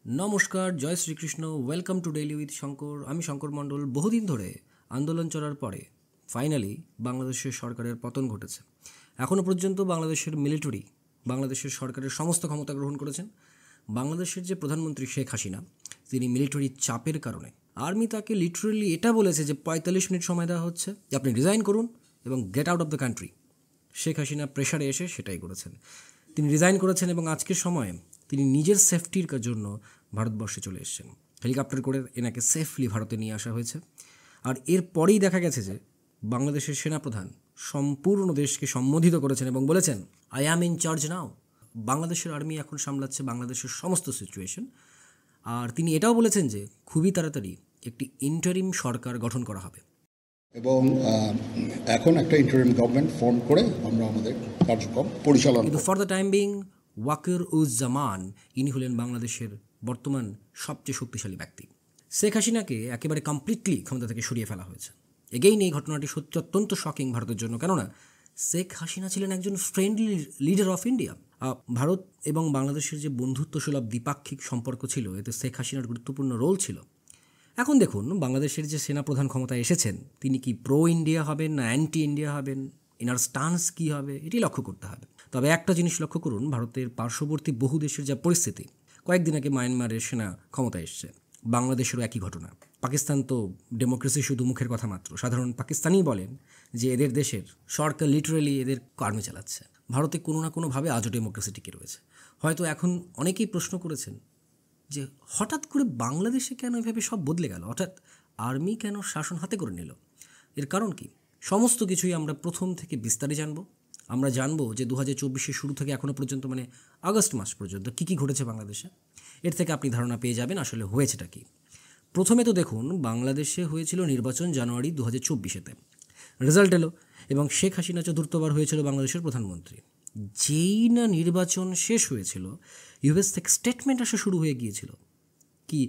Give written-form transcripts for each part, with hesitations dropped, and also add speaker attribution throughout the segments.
Speaker 1: নমস্কার, জয় Shrikrishna. Welcome to daily with Shankar. আমি শঙ্কর মণ্ডল। বহুদিন ধরে আন্দোলন চলার পরে ফাইনালি বাংলাদেশের সরকারের পতন ঘটেছে। এখনও পর্যন্ত বাংলাদেশের মিলিটারি বাংলাদেশের সরকারের সমস্ত ক্ষমতা গ্রহণ করেছেন। বাংলাদেশের যে প্রধানমন্ত্রী শেখ হাসিনা, তিনি মিলিটারি চাপের কারণে আর্মি তাকে লিটারেলি এটা বলেছে যে ৪৫ মিনিট সময় দেওয়া হচ্ছে, যে আপনি রিজাইন করুন এবং get out of the country. Sheikh Hasina প্রেশারে এসে সেটাই করেছেন। তিনি রিজাইন করেছেন এবং আজকের সময়ে তিনি নিজের সেফটির জন্য ভারতবর্ষে চলে এসেছেন। হেলিকপ্টার করে এনাকে সেফলি ভারতে নিয়ে আসা হয়েছে। আর এরপরেই দেখা গেছে যে বাংলাদেশের সেনাপ্রধান সম্পূর্ণ দেশকে সম্বোধিত করেছেন এবং বলেছেন, আই অ্যাম ইন চার্জ নাও। বাংলাদেশের আর্মি এখন সামলাচ্ছে বাংলাদেশের সমস্ত সিচুয়েশন। আর তিনি এটাও বলেছেন যে খুবই তাড়াতাড়ি একটি ইন্টারিম সরকার গঠন করা হবে
Speaker 2: এবং এখন একটা ইন্টারিম গভর্নমেন্ট ফর্ম করে আমরা আমাদের কার্যক্রম পরিচালনা
Speaker 1: কিন্তু ফর দ্য টাইম বিং ওয়াকিরুজ্জামান ইনি হলেন বাংলাদেশের বর্তমান সবচেয়ে শক্তিশালী ব্যক্তি। শেখ হাসিনাকে একেবারে কমপ্লিটলি ক্ষমতা থেকে সরিয়ে ফেলা হয়েছে। এগেইন এই ঘটনাটি সত্যি অত্যন্ত শকিং ভারতের জন্য, কেননা শেখ হাসিনা ছিলেন একজন friendly leader of India. Bharat এবং বাংলাদেশের যে বন্ধুত্বসুলভ দ্বিপাক্ষিক সম্পর্ক ছিল, এতে শেখ হাসিনার গুরুত্বপূর্ণ রোল ছিল। এখন দেখুন, বাংলাদেশের যে সেনাপ্রধান ক্ষমতায় এসেছেন, তিনি কি প্রো ইন্ডিয়া হবেন না অ্যান্টি ইন্ডিয়া হবেন, এনার স্টান্স কী হবে, এটি লক্ষ্য করতে হবে। তবে একটা জিনিস লক্ষ্য করুন, ভারতের পার্শ্ববর্তী বহু দেশের যা পরিস্থিতি, কয়েকদিন আগে মায়ানমারের সেনা ক্ষমতায় এসছে, বাংলাদেশেরও একই ঘটনা। পাকিস্তান তো ডেমোক্রেসি শুধু মুখের কথা মাত্র। সাধারণ পাকিস্তানি বলেন যে এদের দেশের সরকার লিটারেলি এদের আর্মি চালাচ্ছে। ভারতে কোনো না কোনোভাবে আজও ডেমোক্রেসি টিকে রয়েছে। হয়তো এখন অনেকেই প্রশ্ন করেছেন যে হঠাৎ করে বাংলাদেশে কেন এভাবে সব বদলে গেল, হঠাৎ আর্মি কেন শাসন হাতে করে নিল। এর কারণ কি? সমস্ত কিছুই আমরা প্রথম থেকে বিস্তারে জানবো। আমরা জানবো যে ২০২৪-এর শুরু থেকে এখনও পর্যন্ত, মানে আগস্ট মাস পর্যন্ত কী কী ঘটেছে বাংলাদেশে। এর থেকে আপনি ধারণা পেয়ে যাবেন আসলে হয়েছেটা কি। প্রথমে তো দেখুন, বাংলাদেশে হয়েছিল নির্বাচন জানুয়ারি ২০২৪-এতে। রেজাল্ট এলো এবং শেখ হাসিনা চতুর্থবার হয়েছিল বাংলাদেশের প্রধানমন্ত্রী। যেই না নির্বাচন শেষ হয়েছিল, ইউএস থেকে স্টেটমেন্ট আসা শুরু হয়ে গিয়েছিল কি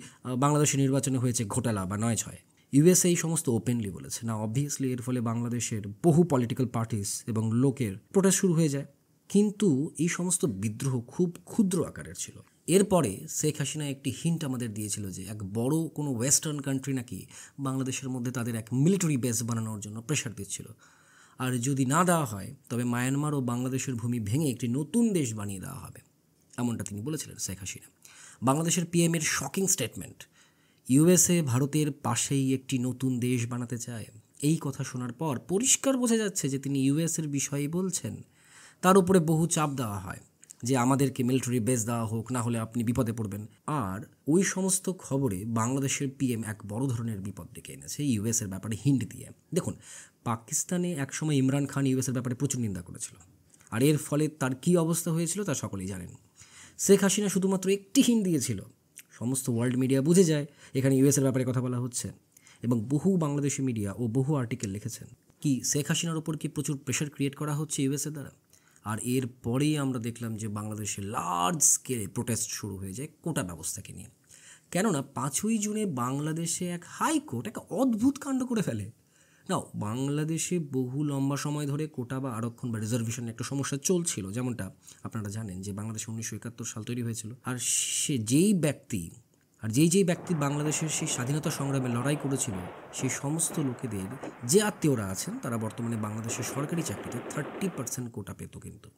Speaker 1: বাংলাদেশের নির্বাচনে হয়েছে ঘোটালা বা ৯/৬। ইউএসএ এই সমস্ত ওপেনলি বলেছে না। অবভিয়াসলি এর ফলে বাংলাদেশের বহু পলিটিক্যাল পার্টিস এবং লোকের প্রোটেস্ট শুরু হয়ে যায়। কিন্তু এই সমস্ত বিদ্রোহ খুব ক্ষুদ্র আকারের ছিল। এরপরে শেখ হাসিনা একটি হিন্ট আমাদের দিয়েছিল যে এক বড় কোনো ওয়েস্টার্ন কান্ট্রি নাকি বাংলাদেশের মধ্যে তাদের এক মিলিটারি বেস বানানোর জন্য প্রেশার দিচ্ছিল। আর যদি না দেওয়া হয় তবে মায়ানমার ও বাংলাদেশের ভূমি ভেঙে একটি নতুন দেশ বানিয়ে দেওয়া হবে, এমনটা তিনি বলেছিলেন শেখ হাসিনা। বাংলাদেশের পিএমের শকিং স্টেটমেন্ট, ইউএসএ ভারতের পাশেই একটি নতুন দেশ বানাতে চায়, এই কথা শোনার পর পরিষ্কার বোঝা যাচ্ছে যে তিনি ইউএসের বিষয়ে বলছেন। তার উপরে বহু চাপ দেওয়া হয় যে আমাদেরকে মিলিটারি বেস দেওয়া হোক, না হলে আপনি বিপদে পড়বেন। আর ওই সমস্ত খবরে বাংলাদেশের পিএম এক বড় ধরনের বিপদ ডেকে এনেছে ইউএসের ব্যাপারে হিন্ট দিয়ে। দেখুন, পাকিস্তানে একসময় ইমরান খান ইউএসের ব্যাপারে প্রচুর নিন্দা করেছিল, আর এর ফলে তার কী অবস্থা হয়েছিল তা সকলেই জানেন। শেখ হাসিনা শুধুমাত্র একটি হিন্ট দিয়েছিল, সমস্ত ওয়ার্ল্ড মিডিয়া বুঝে যায় এখানে ইউএসের ব্যাপারে কথা বলা হচ্ছে, এবং বহু বাংলাদেশি মিডিয়া ও বহু আর্টিকেল লিখেছেন কি শেখ হাসিনার ওপর কি প্রচুর প্রেশার ক্রিয়েট করা হচ্ছে ইউএসএ দ্বারা। আর এরপরেই আমরা দেখলাম যে বাংলাদেশে লার্জ স্কেলে প্রোটেস্ট শুরু হয়ে যায় কোটা ব্যবস্থাকে নিয়ে। কেননা ৫ই জুনে বাংলাদেশে এক হাইকোর্ট এক অদ্ভুত কাণ্ড করে ফেলে। নাও, বাংলাদেশে বহু লম্বা সময় ধরে কোটা বা আরক্ষণ বা রিজার্ভেশনের একটা সমস্যা চলছিল। যেমনটা আপনারা জানেন যে বাংলাদেশে ১৯৭১ সাল তৈরি হয়েছিল। আর যেই ব্যক্তি বাংলাদেশের সেই স্বাধীনতা সংগ্রামে লড়াই করেছিল, সেই সমস্ত লোকেদের যে আত্মীয়রা আছেন তারা বর্তমানে বাংলাদেশের সরকারি চাকরিতে 30% কোটা পেত। কিন্তু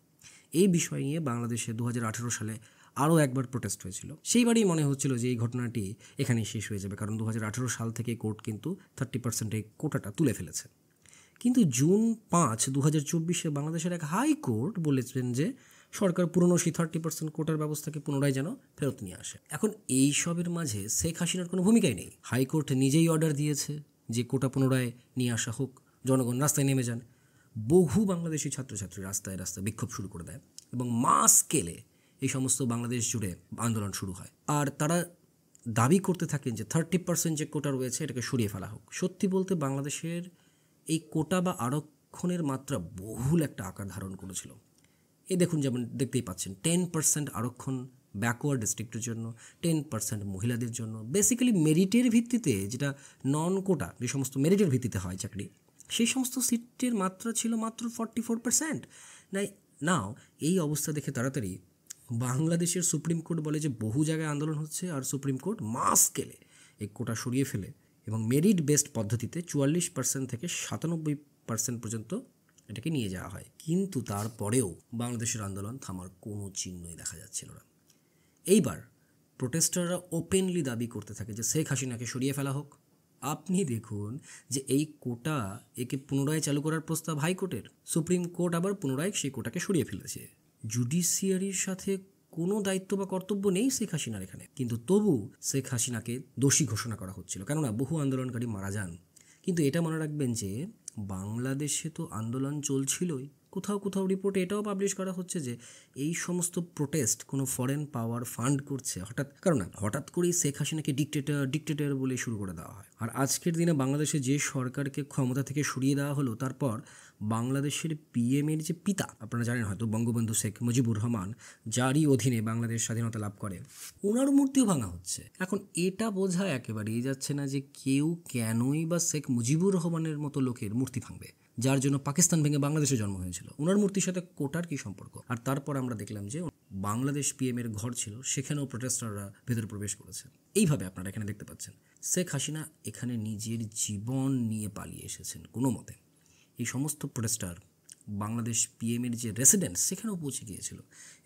Speaker 1: এই বিষয় নিয়ে বাংলাদেশে ২০১৮ সালে আরও একবার প্রোটেস্ট হয়েছিল। সেইবারই মনে হচ্ছিল যে এই ঘটনাটি এখানেই শেষ হয়ে যাবে, কারণ ২০১৮ সাল থেকে কোর্ট কিন্তু 30% এই কোটাটা তুলে ফেলেছে। কিন্তু জুন ৫, ২০২৪-এ বাংলাদেশের এক হাইকোর্ট বলেছেন যে সরকার পুরনো সেই 30% কোটার ব্যবস্থাকে পুনরায় যেন ফেরত নিয়ে আসে। এখন এই সবের মাঝে শেখ হাসিনার কোনো ভূমিকাই নেই। হাইকোর্ট নিজেই অর্ডার দিয়েছে যে কোটা পুনরায় নিয়ে আসা হোক, জনগণ রাস্তায় নেমে যান। বহু বাংলাদেশি ছাত্রছাত্রী রাস্তায় রাস্তায় বিক্ষোভ শুরু করে দেয় এবং মাস স্কেলে এই সমস্ত বাংলাদেশ জুড়ে আন্দোলন শুরু হয়। আর তারা দাবি করতে থাকেন যে 30% যে কোটা রয়েছে এটাকে সরিয়ে ফেলা হোক। সত্যি বলতে বাংলাদেশের এই কোটা বা আরক্ষণের মাত্রা বহুল একটা আকার ধারণ করেছিল। এই দেখুন, যেমন দেখতেই পাচ্ছেন 10% আরক্ষণ ব্যাকওয়ার্ড ডিস্ট্রিক্টের জন্য, 10% মহিলাদের জন্য। বেসিক্যালি মেরিটের ভিত্তিতে, যেটা নন কোটা, যে সমস্ত মেরিটের ভিত্তিতে হয় চাকরি, সেই সমস্ত সিটের মাত্রা ছিল মাত্র 44%। নাও এই অবস্থা দেখে তাড়াতাড়ি বাংলাদেশের সুপ্রিম কোর্ট বলে যে বহু জায়গায় আন্দোলন হচ্ছে আর সুপ্রিম কোর্ট মাস স্কেলে এই কোটা সরিয়ে ফেলে এবং মেরিট বেসড পদ্ধতিতে 44% থেকে 97% পর্যন্ত এটাকে নিয়ে যাওয়া হয়। কিন্তু তারপরেও বাংলাদেশের আন্দোলন থামার কোনো চিহ্নই দেখা যাচ্ছিল না। এইবার প্রোটেস্টাররা ওপেনলি দাবি করতে থাকে যে শেখ হাসিনাকে সরিয়ে ফেলা হোক। আপনি দেখুন যে এই কোটা একে পুনরায় চালু করার প্রস্তাব হাইকোর্টের, সুপ্রিম কোর্ট আবার পুনরায় সেই কোটাকে সরিয়ে ফেলেছে। জুডিশিয়ারির সাথে কোনো দায়িত্ব বা কর্তব্য নেই শেখ হাসিনার এখানে, কিন্তু তবু শেখ হাসিনাকে দোষী ঘোষণা করা হচ্ছিল, কেননা বহু আন্দোলনকারী মারা যান। কিন্তু এটা মনে রাখবেন যে বাংলাদেশে তো আন্দোলন চলছিলই, কোথাও কোথাও রিপোর্টে এটাও পাবলিশ করা হচ্ছে যে এই সমস্ত প্রোটেস্ট কোনো ফরেন পাওয়ার ফান্ড করছে হঠাৎ করেই শেখ হাসিনাকে ডিক্টেটর বলে শুরু করে দেওয়া হয়। আর আজকের দিনে বাংলাদেশে যে সরকারকে ক্ষমতা থেকে সরিয়ে দেওয়া হলো, তারপর বাংলাদেশের পিএমের যে পিতা, আপনারা জানেন হয়তো, বঙ্গবন্ধু শেখ মুজিবুর রহমান, যারই অধীনে বাংলাদেশ স্বাধীনতা লাভ করে, ওনার মূর্তিও ভাঙা হচ্ছে। এখন এটা বোঝা একেবারেই যাচ্ছে না যে কেউ কেনই বা শেখ মুজিবুর রহমানের মতো লোকের মূর্তি ভাঙবে, যার জন্য পাকিস্তান ভেঙে বাংলাদেশে জন্ম হয়েছিল। ওনার মূর্তির সাথে কোটার কি সম্পর্ক? আর তারপর আমরা দেখলাম যে বাংলাদেশ পিএমের ঘর ছিল, সেখানেও প্রোটেস্টাররা ভেতরে প্রবেশ করেছে। এইভাবে আপনারা এখানে দেখতে পাচ্ছেন শেখ হাসিনা এখানে নিজের জীবন নিয়ে পালিয়ে এসেছেন কোনো মতে। এই সমস্ত প্রোটেস্টার বাংলাদেশ পিএমের যে রেসিডেন্স সেখানেও পৌঁছে গিয়েছিল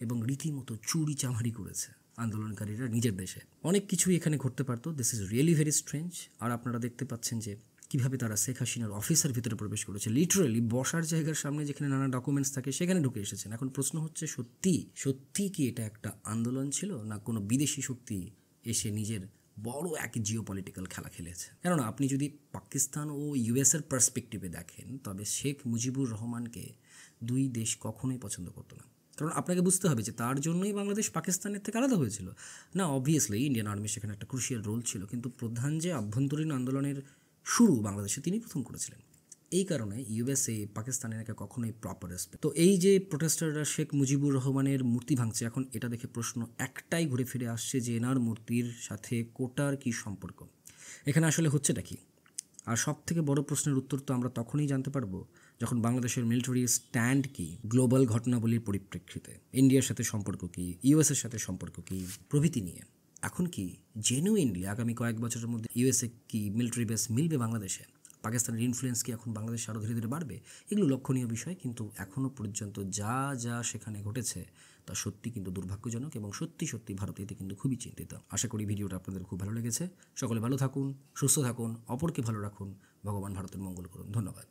Speaker 1: এবং রীতিমতো চুরি চামারি করেছে আন্দোলনকারীরা নিজের দেশে। অনেক কিছুই এখানে ঘটতে পারতো। This is really very strange. আর আপনারা দেখতে পাচ্ছেন যে কীভাবে তারা শেখ হাসিনার অফিসের ভিতরে প্রবেশ করেছে, লিটারালি বসার জায়গার সামনে যেখানে নানা ডকুমেন্টস থাকে সেখানে ঢুকে এসেছেন। এখন প্রশ্ন হচ্ছে, সত্যি কি এটা একটা আন্দোলন ছিল, না কোনো বিদেশি শক্তি এসে নিজের বড় এক জিওপলিটিক্যাল খেলা খেলেছে? কেননা আপনি যদি পাকিস্তান ও ইউএসের পার্সপেক্টিভে দেখেন, তবে শেখ মুজিবুর রহমানকে দুই দেশ কখনোই পছন্দ করতো না। কারণ আপনাকে বুঝতে হবে যে তার জন্যই বাংলাদেশ পাকিস্তানের থেকে আলাদা হয়েছিল না। অবভিয়াসলি ইন্ডিয়ান আর্মি সেখানে একটা ক্রুশিয়াল রোল ছিল, কিন্তু প্রধান যে আভ্যন্তরীণ আন্দোলনের শুরু বাংলাদেশে তিনি প্রথম করেছিলেন। এই কারণে ইউএসএ পাকিস্তানের একে কখনোই প্রপার রেসপেক্ট। তো এই যে প্রোটেস্টাররা শেখ মুজিবুর রহমানের মূর্তি ভাঙছে, এখন এটা দেখে প্রশ্ন একটাই ঘুরে ফিরে আসছে যে এনার মূর্তির সাথে কোটার কি সম্পর্ক, এখানে আসলে হচ্ছেটা কি? আর সব থেকে বড় প্রশ্নের উত্তর তো আমরা তখনই জানতে পারবো যখন বাংলাদেশের মিলিটারি স্ট্যান্ড কি, গ্লোবাল ঘটনাবলীর পরিপ্রেক্ষিতে ইন্ডিয়ার সাথে সম্পর্ক কি, ইউএসের সাথে সম্পর্ক কি প্রভৃতি নিয়ে। এখন কি জেনুইনলি আগামী কয়েক বছরের মধ্যে ইউএসএ কি মিলিটারি বেস মিলবে বাংলাদেশে? পাকিস্তানের ইনফ্লুয়েন্স কি এখন বাংলাদেশে আরও ধীরে ধীরে বাড়বে? এগুলো লক্ষণীয় বিষয়, কিন্তু এখনও পর্যন্ত যা যা সেখানে ঘটেছে তা সত্যি কিন্তু দুর্ভাগ্যজনক এবং সত্যি ভারত এতে কিন্তু খুবই চিন্তিত। আশা করি ভিডিওটা আপনাদের খুব ভালো লেগেছে। সকলে ভালো থাকুন, সুস্থ থাকুন, অপরকে ভালো রাখুন। ভগবান ভারতের মঙ্গল করুন। ধন্যবাদ।